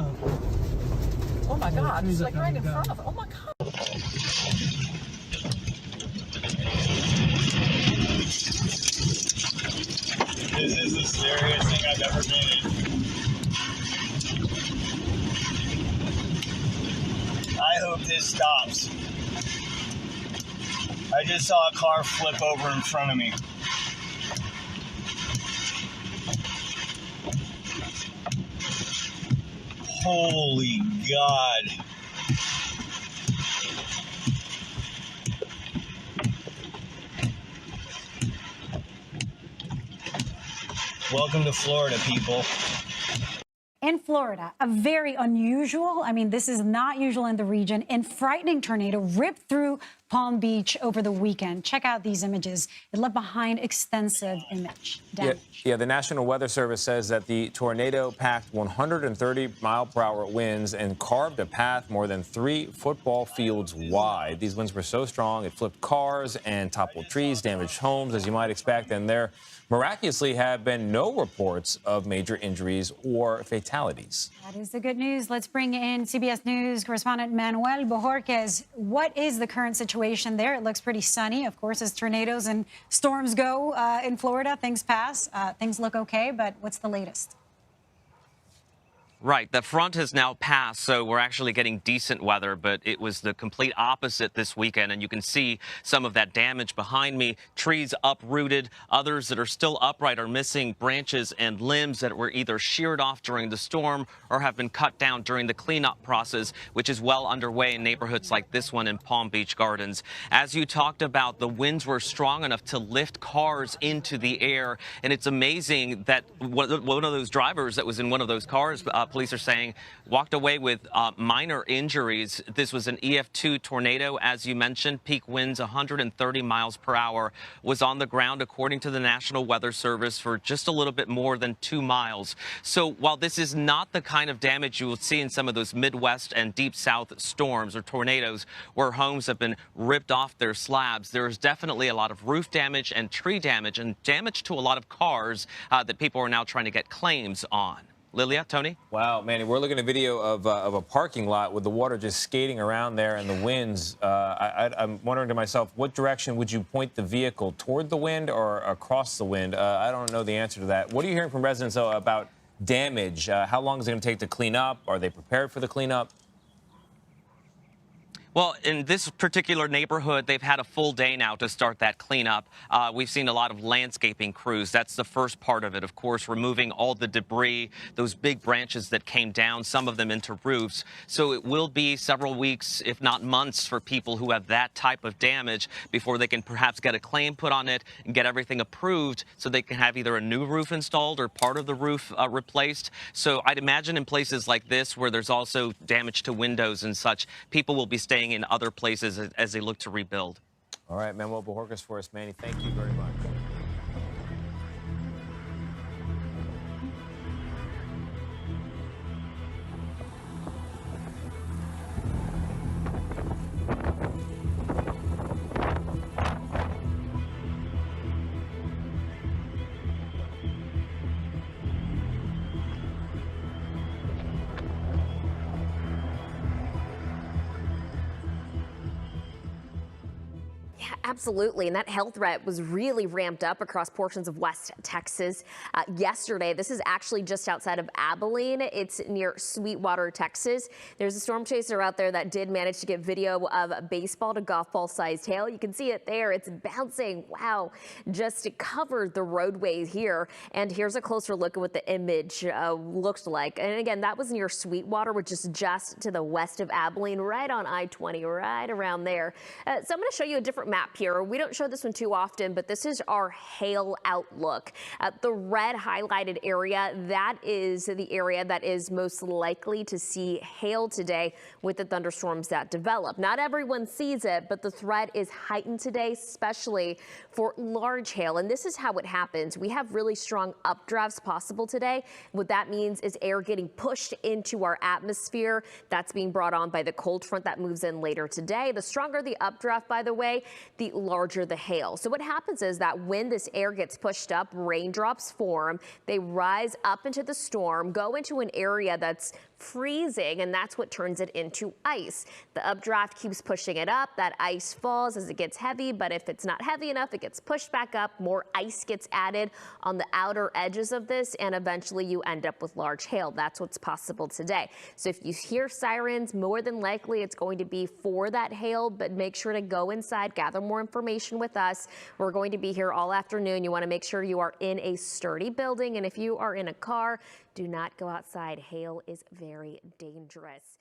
Oh my God, it's like right in front of it. Oh my God. This is the scariest thing I've ever been in. I hope this stops. I just saw a car flip over in front of me. Holy God. Welcome to Florida, people. In Florida, a very unusual, this is not usual in the region, and frightening tornado ripped through Palm Beach over the weekend. Check out these images. It left behind extensive damage. Yeah, the National Weather Service says that the tornado packed 130-mile-per-hour winds and carved a path more than 3 football fields wide. These winds were so strong it flipped cars and toppled trees, damaged homes, as you might expect, and there miraculously have been no reports of major injuries or fatalities. That is the good news. Let's bring in CBS News correspondent Manuel Bojorquez. What is the current situation there? It looks pretty sunny, of course, as tornadoes and storms go in Florida. Things pass. Things look okay, but what's the latest? Right. The front has now passed, so we're actually getting decent weather, but it was the complete opposite this weekend. And you can see some of that damage behind me. Trees uprooted. Others that are still upright are missing branches and limbs that were either sheared off during the storm or have been cut down during the cleanup process, which is well underway in neighborhoods like this one in Palm Beach Gardens. As you talked about, the winds were strong enough to lift cars into the air. And it's amazing that one of those drivers that was in one of those cars, police are saying, walked away with minor injuries. This was an EF2 tornado, as you mentioned. Peak winds 130 miles per hour, was on the ground, according to the National Weather Service, for just a little bit more than 2 miles. So while this is not the kind of damage you will see in some of those Midwest and Deep South storms or tornadoes where homes have been ripped off their slabs, there is definitely a lot of roof damage and tree damage and damage to a lot of cars that people are now trying to get claims on. Lilia, Tony? Wow, Manny, we're looking at a video of a parking lot with the water just skating around there and the winds. I'm wondering to myself, what direction would you point the vehicle? Toward the wind or across the wind? I don't know the answer to that. What are you hearing from residents, though, about damage? How long is it going to take to clean up? Are they prepared for the cleanup? Well, in this particular neighborhood, they've had a full day now to start that cleanup. We've seen a lot of landscaping crews. That's the first part of it, of course, removing all the debris, those big branches that came down, some of them into roofs. So it will be several weeks, if not months, for people who have that type of damage before they can perhaps get a claim put on it and get everything approved so they can have either a new roof installed or part of the roof replaced. So I'd imagine in places like this where there's also damage to windows and such, people will be staying in other places as they look to rebuild. All right, Manuel Bojorquez for us, Manny. Thank you very much. Absolutely, and that health threat was really ramped up across portions of West Texas yesterday. This is actually just outside of Abilene. It's near Sweetwater, Texas. There's a storm chaser out there that did manage to get video of baseball to golf ball sized hail. You can see it there. It's bouncing. Wow, just covered the roadways here. And here's a closer look at what the image looks like. And again, that was near Sweetwater, which is just to the west of Abilene, right on I-20, right around there. So I'm going to show you a different map here. We don't show this one too often, but this is our hail outlook. The red highlighted area, that is the area that is most likely to see hail today with the thunderstorms that develop. Not everyone sees it, but the threat is heightened today, especially for large hail. And this is how it happens. We have really strong updrafts possible today. What that means is air getting pushed into our atmosphere. That's being brought on by the cold front that moves in later today. The stronger the updraft, by the way, the larger the hail. So what happens is that when this air gets pushed up, raindrops form. They rise up into the storm, go into an area that's freezing, and that's what turns it into ice. The updraft keeps pushing it up. That ice falls as it gets heavy, but if it's not heavy enough, it gets pushed back up. More ice gets added on the outer edges of this, and eventually you end up with large hail. That's what's possible today. So if you hear sirens, more than likely it's going to be for that hail, but make sure to go inside, gather more information with us. We're going to be here all afternoon. You want to make sure you are in a sturdy building, and if you are in a car, do not go outside. Hail is very dangerous.